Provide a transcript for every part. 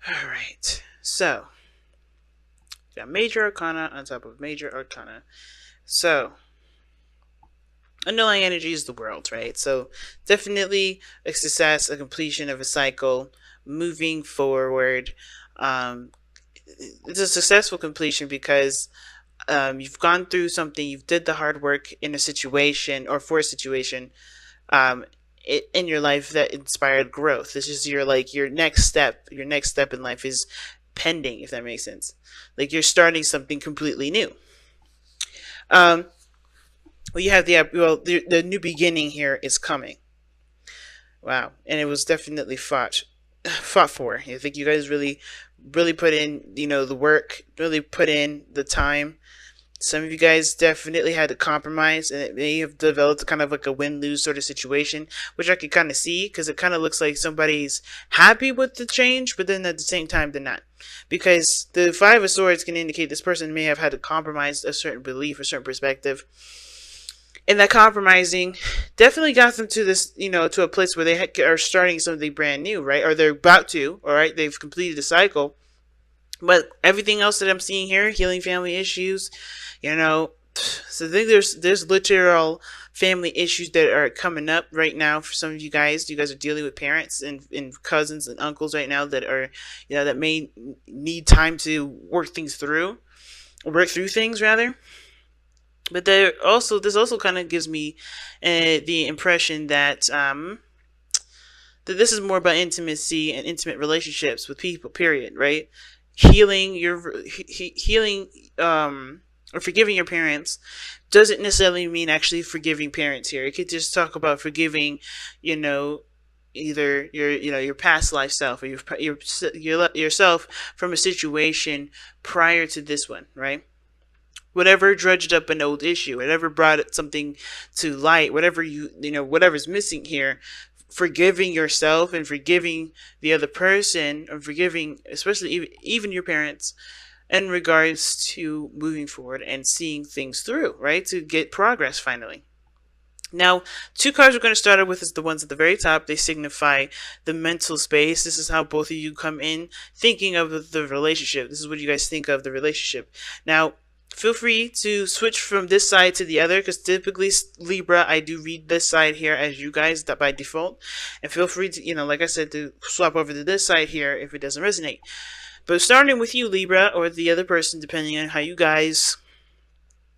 All right. So, got major arcana on top of major arcana. So, underlying energy is the world, right? So, definitely a success, a completion of a cycle, moving forward. Um, it's a successful completion because you've gone through something, you've did the hard work in a situation or for a situation um, in your life that inspired growth. This is your like your next step. Your next step in life is pending, if that makes sense. Like you're starting something completely new. Um, well, you have the new beginning here is coming. Wow, and it was definitely fought for. I think you guys really put in the work, really put in the time. Some of you guys definitely had to compromise, and it may have developed kind of like a win-lose sort of situation, which I could kind of see because it kind of looks like somebody's happy with the change, but then at the same time they're not. Because the Five of Swords can indicate this person may have had to compromise a certain belief, a certain perspective, and that compromising definitely got them to this, to a place where they are starting something brand new, right? Or they're about to, all right? They've completed the cycle, but everything else that I'm seeing here, healing family issues, so I think there's literal family issues that are coming up right now for some of you guys. You guys are dealing with parents and cousins and uncles right now that are, that may need time to work through things rather. But this also kind of gives me the impression that this is more about intimacy and intimate relationships with people. Period. Right? Healing healing or forgiving your parents doesn't necessarily mean actually forgiving parents here. It could just talk about forgiving, you know, either your past life self or yourself from a situation prior to this one, right? Whatever drudged up an old issue, whatever brought something to light, whatever whatever's missing here, forgiving yourself and forgiving the other person, and forgiving especially even your parents in regards to moving forward and seeing things through, right? To get progress finally. Now, two cards we're going to start out with is the ones at the very top. They signify the mental space. This is how both of you come in thinking of the relationship. This is what you guys think of the relationship. Now, feel free to switch from this side to the other because typically Libra, I do read this side here as you guys by default. And feel free to, like I said, to swap over to this side here if it doesn't resonate. But starting with you, Libra, or the other person, depending on how you guys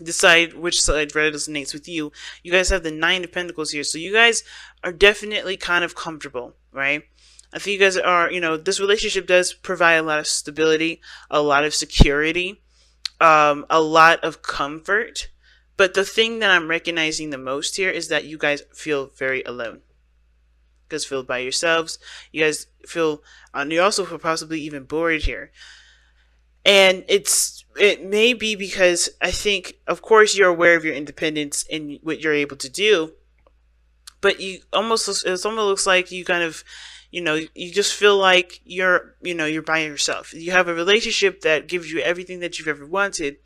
decide which side resonates with you, you guys have the Nine of Pentacles here. So you guys are definitely kind of comfortable, right? I think you guys are, this relationship does provide a lot of stability, a lot of security, a lot of comfort. But the thing that I'm recognizing the most here is that you guys feel very alone. You guys feel by yourselves. You guys feel, you also feel possibly even bored here. And it may be because I think, of course, you're aware of your independence and what you're able to do, but it almost looks like you kind of, you just feel like you're by yourself. You have a relationship that gives you everything that you've ever wanted,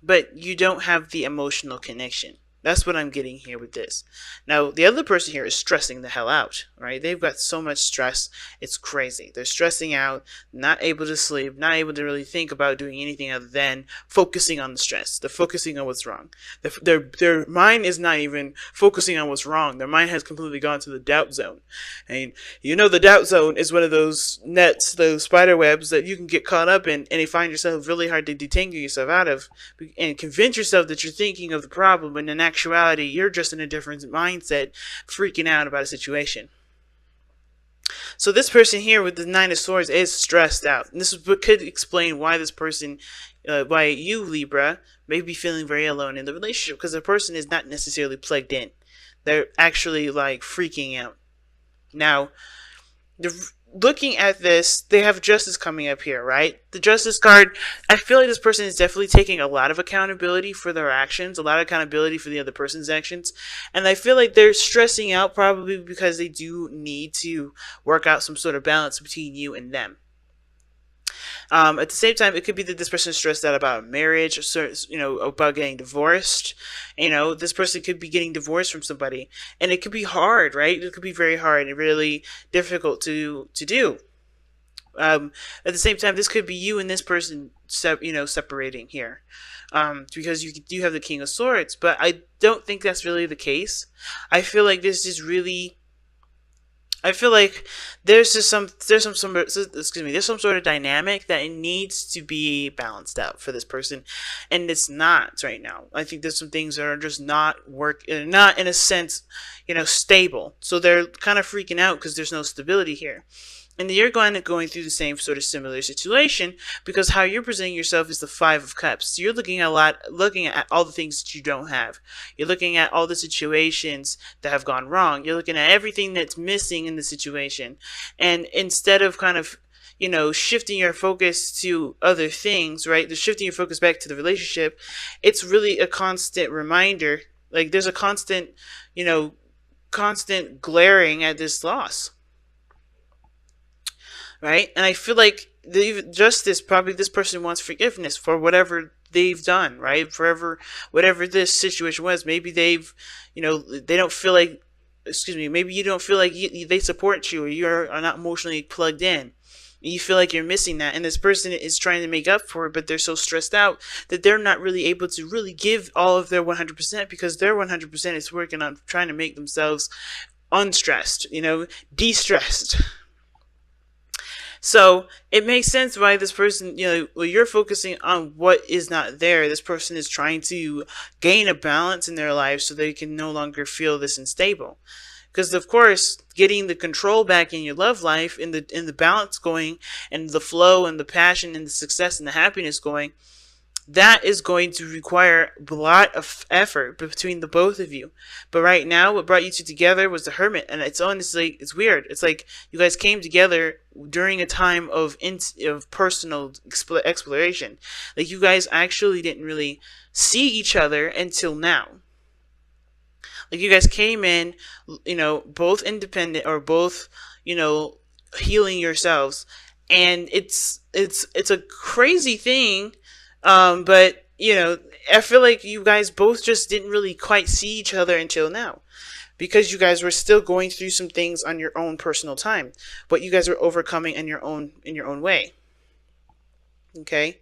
but you don't have the emotional connection. That's what I'm getting here with this. Now, the other person here is stressing the hell out, right? They've got so much stress. It's crazy. They're stressing out, not able to sleep, not able to really think about doing anything other than focusing on the stress. They're focusing on what's wrong. Their mind is not even focusing on what's wrong. Their mind has completely gone to the doubt zone. And the doubt zone is one of those nets, those spider webs that you can get caught up in, and you find yourself really hard to detangle yourself out of and convince yourself that you're thinking of the problem, and in actuality, you're just in a different mindset, freaking out about a situation. So this person here with the Nine of Swords is stressed out. And this could explain why this person, why you, Libra, may be feeling very alone in the relationship, because the person is not necessarily plugged in. They're actually like freaking out. Now, looking at this, they have justice coming up here, right? The justice card, I feel like this person is definitely taking a lot of accountability for their actions, a lot of accountability for the other person's actions. And I feel like they're stressing out probably because they do need to work out some sort of balance between you and them. At the same time, it could be that this person is stressed out about marriage, or, about getting divorced. This person could be getting divorced from somebody, and it could be hard, right? It could be very hard and really difficult to do. At the same time, this could be you and this person, separating here, because you do have the King of Swords. But I don't think that's really the case. I feel like this is really. I feel like there's some sort of dynamic that it needs to be balanced out for this person, and it's not right now. I think there's some things that are just not not in a sense, stable. So they're kind of freaking out because there's no stability here. And you're going through the same sort of similar situation, because how you're presenting yourself is the Five of Cups. So you're looking at all the things that you don't have. You're looking at all the situations that have gone wrong. You're looking at everything that's missing in the situation. And instead of kind of, shifting your focus to other things, right? The shifting your focus back to the relationship, it's really a constant reminder. Like there's a constant glaring at this loss. Right? And I feel like probably this person wants forgiveness for whatever they've done, right? Whatever this situation was. Maybe they don't feel like, maybe you don't feel like they support you, or you're not emotionally plugged in. You feel like you're missing that, and this person is trying to make up for it, but they're so stressed out that they're not really able to really give all of their 100%, because their 100% is working on trying to make themselves unstressed, de-stressed. So it makes sense why this person, you're focusing on what is not there. This person is trying to gain a balance in their life so they can no longer feel this unstable. Because of course, getting the control back in your love life, in the balance going, and the flow and the passion and the success and the happiness going, that is going to require a lot of effort between the both of you. But right now, what brought you two together was the Hermit. And it's honestly, it's weird. It's like you guys came together during a time of personal exploration. Like you guys actually didn't really see each other until now. Like you guys came in, both independent, or both, healing yourselves. And it's a crazy thing. But I feel like you guys both just didn't really quite see each other until now, because you guys were still going through some things on your own personal time, but you guys were overcoming in your own way. Okay.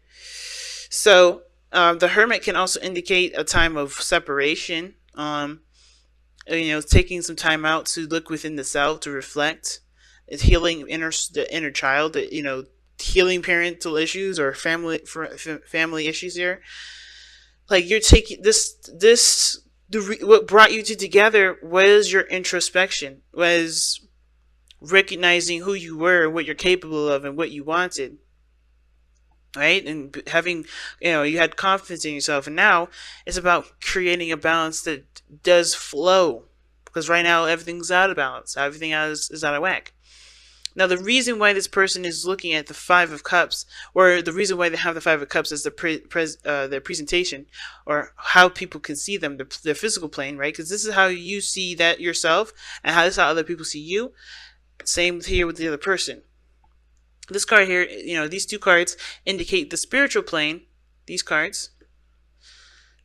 So, the Hermit can also indicate a time of separation. Taking some time out to look within the self, to reflect. It's healing the inner child, healing parental issues or family issues here. Like you're taking what brought you two together was your introspection, was recognizing who you were and what you're capable of and what you wanted, right? And having, you had confidence in yourself, and now it's about creating a balance that does flow, because right now everything's out of balance, everything is out of whack. Now, the reason why this person is looking at the Five of Cups, or the reason why they have the Five of Cups as their presentation, or how people can see them, their physical plane, right? Because this is how you see that yourself, and this is how other people see you. Same here with the other person. This card here, these two cards indicate the spiritual plane. These cards,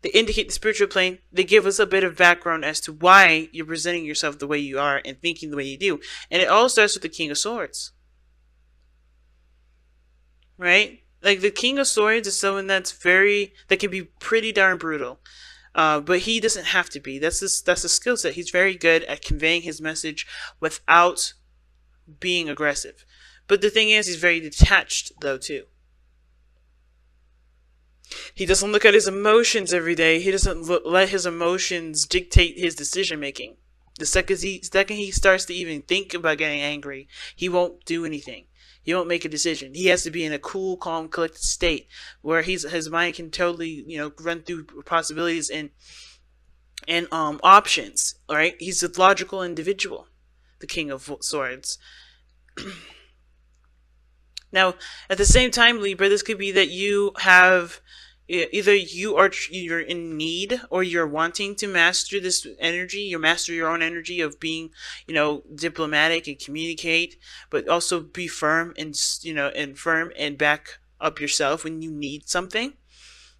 they indicate the spiritual plane. They give us a bit of background as to why you're presenting yourself the way you are and thinking the way you do. And it all starts with the King of Swords. Right? Like the King of Swords is someone that can be pretty darn brutal. But he doesn't have to be. That's a skill set. He's very good at conveying his message without being aggressive. But the thing is, he's very detached though too. He doesn't look at his emotions every day. He doesn't let his emotions dictate his decision making. The second he starts to even think about getting angry, he won't do anything. He won't make a decision. He has to be in a cool, calm, collected state where his mind can totally, run through possibilities and options. All right, he's a logical individual, the King of Swords. Now, at the same time, Libra, this could be that you have either you're in need, or you're wanting to master this energy. You master your own energy of being, diplomatic and communicate, but also be firm and back up yourself when you need something.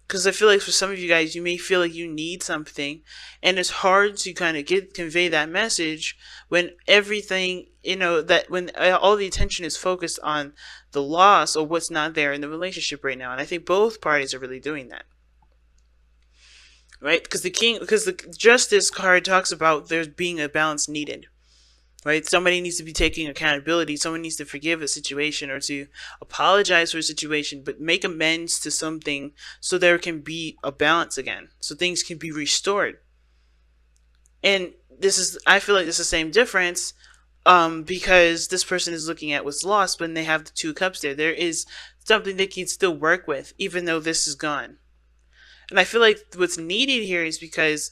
Because I feel like for some of you guys, you may feel like you need something, and it's hard to kind of convey that message when everything, that when all the attention is focused on the loss or what's not there in the relationship right now. And I think both parties are really doing that, right? Because the Justice card talks about there being a balance needed. Right? Somebody needs to be taking accountability. Someone needs to forgive a situation or to apologize for a situation, but make amends to something so there can be a balance again, so things can be restored. And I feel like this is the same difference, because this person is looking at what's lost when they have the 2 cups there. There is something they can still work with, even though this is gone. And I feel like what's needed here is because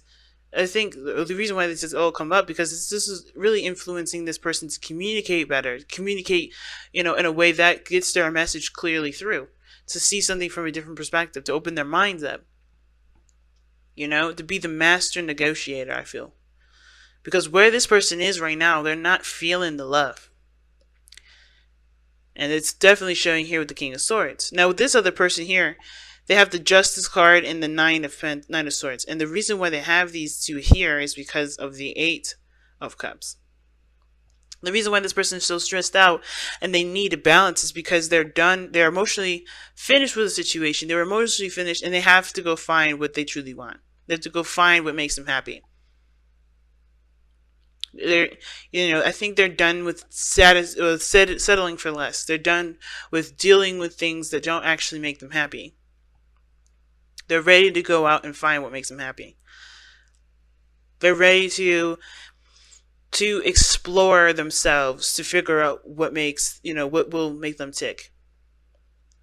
I think the reason why this has all come up, because this is really influencing this person to communicate better, communicate, in a way that gets their message clearly through, to see something from a different perspective, to open their minds up, to be the master negotiator, I feel. Because where this person is right now, they're not feeling the love. And it's definitely showing here with the King of Swords. Now with this other person here, they have the Justice card and the Nine of Swords. And the reason why they have these 2 here is because of the 8 of Cups. The reason why this person is so stressed out and they need a balance is because they're emotionally finished with the situation. They're emotionally finished, and they have to go find what they truly want. They have to go find what makes them happy. I think they're done with settling for less. They're done with dealing with things that don't actually make them happy. They're ready to go out and find what makes them happy. They're ready to explore themselves, to figure out what will make them tick.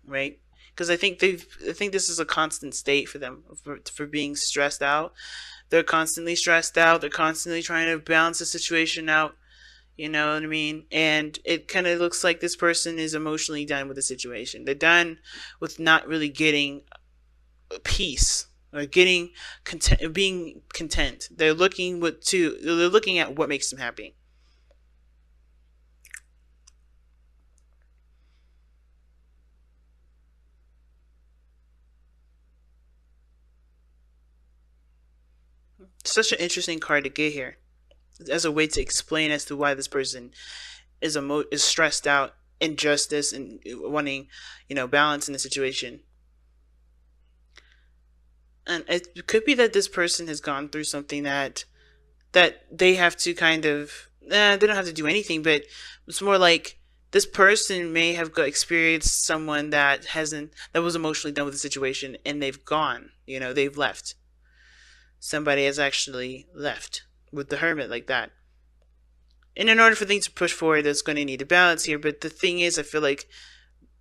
Right? Because I think this is a constant state for them, for being stressed out. They're constantly stressed out. They're constantly trying to balance the situation out. You know what I mean? And it kind of looks like this person is emotionally done with the situation. They're done with not really getting peace or getting content, being content. They're looking at what makes them happy. Such an interesting card to get here as a way to explain as to why this person is stressed out, injustice, and wanting balance in the situation. And it could be that this person has gone through something that they have to kind of, they don't have to do anything, but it's more like this person may have experienced someone that was emotionally done with the situation, and they've gone, they've left. Somebody has actually left with the Hermit like that. And in order for things to push forward, there's going to need a balance here. But the thing is, I feel like,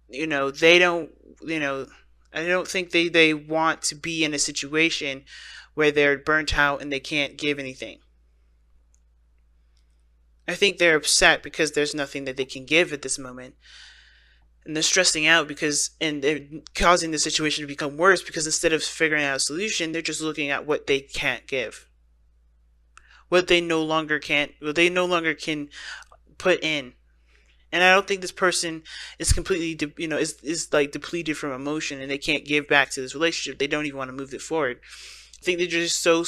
they don't, I don't think they want to be in a situation where they're burnt out and they can't give anything. I think they're upset because there's nothing that they can give at this moment. And they're stressing out and they're causing the situation to become worse, because instead of figuring out a solution, they're just looking at what they can't give. What they no longer can put in. And I don't think this person is completely, is like depleted from emotion, and they can't give back to this relationship. They don't even want to move it forward. I think they're just so,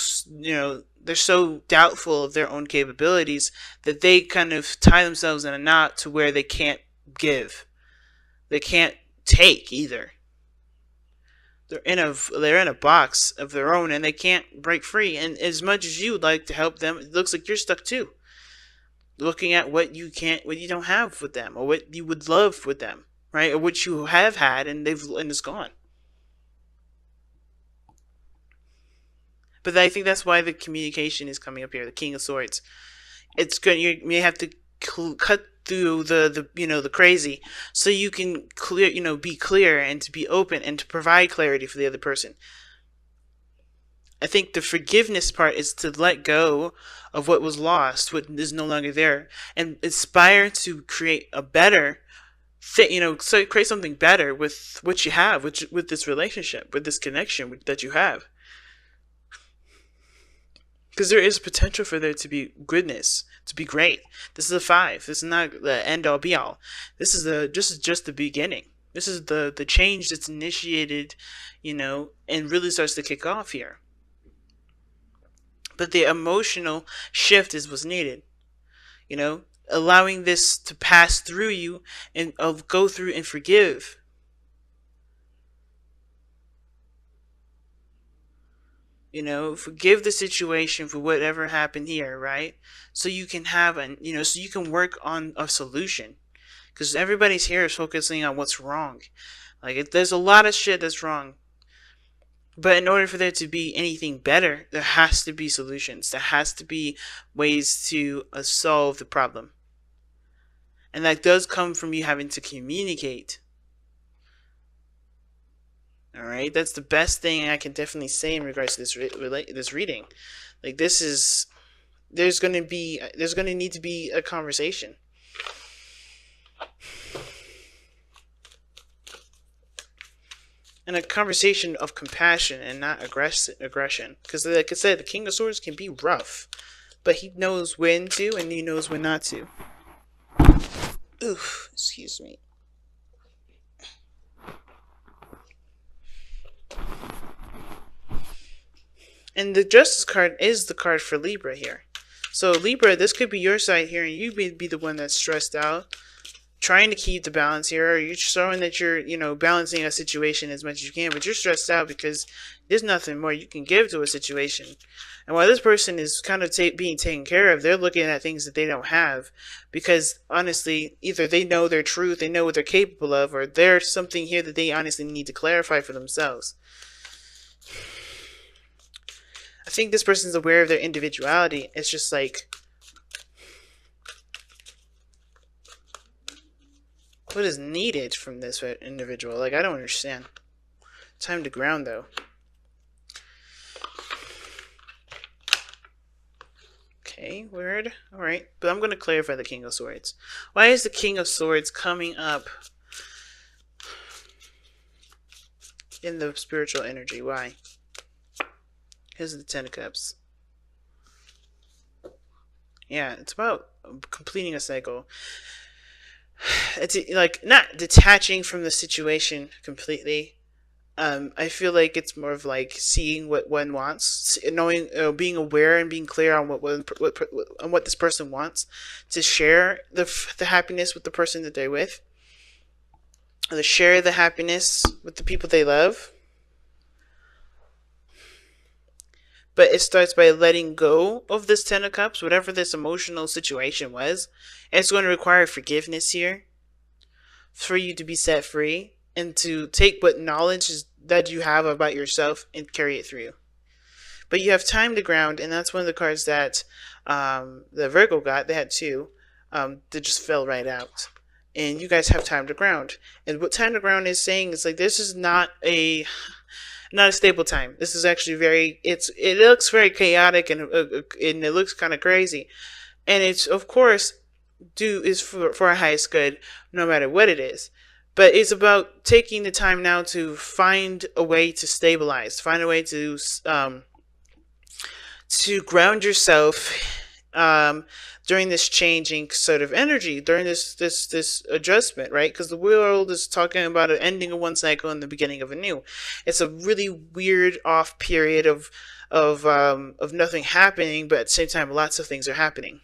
they're so doubtful of their own capabilities that they kind of tie themselves in a knot to where they can't give. They can't take either. They're in a box of their own, and they can't break free. And as much as you would like to help them, it looks like you're stuck too. Looking at what you don't have with them, or what you would love with them, right? Or what you have had and it's gone. But I think that's why the communication is coming up here. The King of Swords. It's good. You may have to cut through the crazy, so you can be clear and to be open and to provide clarity for the other person. I think the forgiveness part is to let go of what was lost, what is no longer there, and aspire to create a better so create something better with what you have, with this relationship, with this connection that you have. Because there is potential for there to be goodness, to be great. This is a 5. This is not the end all be all. This is just the beginning. This is the change that's initiated, and really starts to kick off here. But the emotional shift is what's needed. Allowing this to pass through you and go through and forgive. Forgive the situation for whatever happened here, right? So you can so you can work on a solution. Because everybody's here is focusing on what's wrong. There's a lot of shit that's wrong. But in order for there to be anything better, there has to be solutions. There has to be ways to solve the problem. And that does come from you having to communicate. All right, that's the best thing I can definitely say in regards to this reading. There's going to need to be a conversation. And a conversation of compassion and not aggression. Because like I said, the King of Swords can be rough, but he knows when to and he knows when not to. Oof, excuse me. And the Justice card is the card for Libra here. So Libra, this could be your side here, and you be the one that's stressed out, trying to keep the balance here. Or you're showing that you're, balancing a situation as much as you can, but you're stressed out because there's nothing more you can give to a situation. And while this person is kind of being taken care of, they're looking at things that they don't have, because honestly, either they know their truth, they know what they're capable of, or there's something here that they honestly need to clarify for themselves. I think this person's aware of their individuality. It's just like, what is needed from this individual? I don't understand. Time to ground, though. Okay, weird. Alright, but I'm going to clarify the King of Swords. Why is the King of Swords coming up in the spiritual energy? Why? Here's the Ten of Cups. Yeah, it's about completing a cycle. It's not detaching from the situation completely. I feel like it's more of seeing what one wants, knowing, being aware and being clear on what this person wants, to share the happiness with the person that they're with, to share the happiness with the people they love. But it starts by letting go of this Ten of Cups, whatever this emotional situation was. It's going to require forgiveness here for you to be set free and to take what knowledge that you have about yourself and carry it through. But you have time to ground, and that's one of the cards that the Virgo got. They had two that just fell right out. And you guys have time to ground. And what time to ground is saying is this is not a stable time. This is actually it looks very chaotic and it looks kind of crazy. And it's, of course, is for our highest good, no matter what it is. But it's about taking the time now to find a way to stabilize, find a way to ground yourself during this changing sort of energy, during this adjustment, right? Because the world is talking about an ending of one cycle and the beginning of a new. It's a really weird off period of nothing happening, but at the same time, lots of things are happening.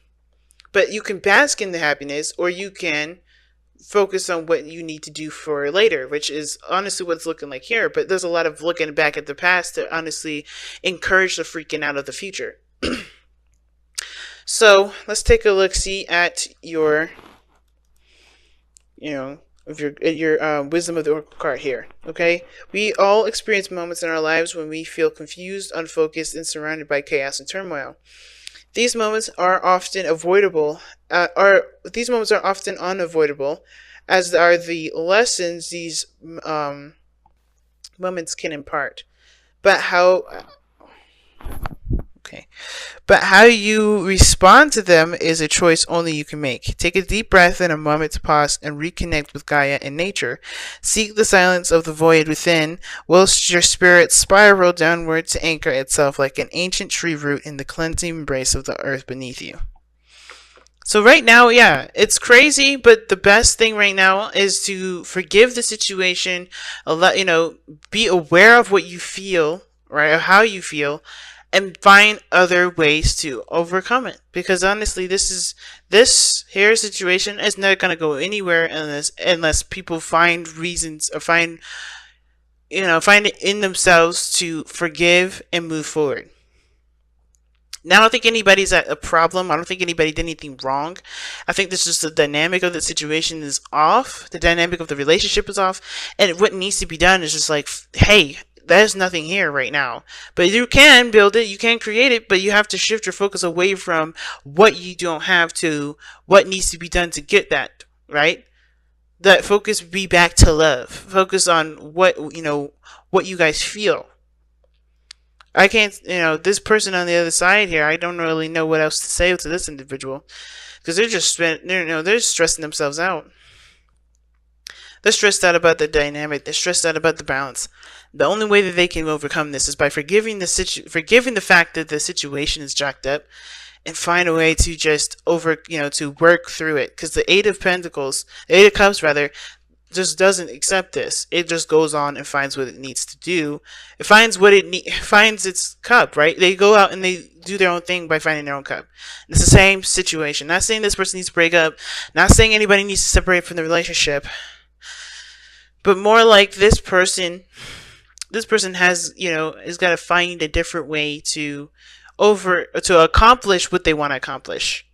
But you can bask in the happiness, or you can focus on what you need to do for later, which is honestly what it's looking like here. But there's a lot of looking back at the past to honestly encourage the freaking out of the future. So let's take a look, see at your, your wisdom of the Oracle card here. Okay, we all experience moments in our lives when we feel confused, unfocused, and surrounded by chaos and turmoil. These moments are often avoidable. These moments are often unavoidable, as are the lessons these moments can impart. But how you respond to them is a choice only you can make. Take a deep breath and a moment to pause and reconnect with Gaia and nature. Seek the silence of the void within, whilst your spirit spiral downward to anchor itself like an ancient tree root in the cleansing embrace of the earth beneath you. So right now, yeah, it's crazy, but the best thing right now is to forgive the situation, let be aware of what you feel, right, of how you feel, and find other ways to overcome it. Because honestly, this here situation is not gonna go anywhere unless people find reasons or find it in themselves to forgive and move forward. Now, I don't think anybody's at a problem. I don't think anybody did anything wrong. I think this is the dynamic of the situation is off. The dynamic of the relationship is off. And what needs to be done is just like, hey, there's nothing here right now. But you can build it, you can create it, but you have to shift your focus away from what you don't have to what needs to be done to get that, right? That focus be back to love. Focus on what you guys feel. I can't, this person on the other side here, I don't really know what else to say to this individual because they're stressing themselves out. They're stressed out about the dynamic. They're stressed out about the balance. The only way that they can overcome this is by forgiving the fact that the situation is jacked up, and find a way to just to work through it. Because the Eight of Pentacles, the Eight of Cups rather, just doesn't accept this. It just goes on and finds what it needs to do. It finds finds its cup, right? They go out and they do their own thing by finding their own cup. It's the same situation. Not saying this person needs to break up. Not saying anybody needs to separate from the relationship. But more like this person has got to find a different way to accomplish what they want to accomplish.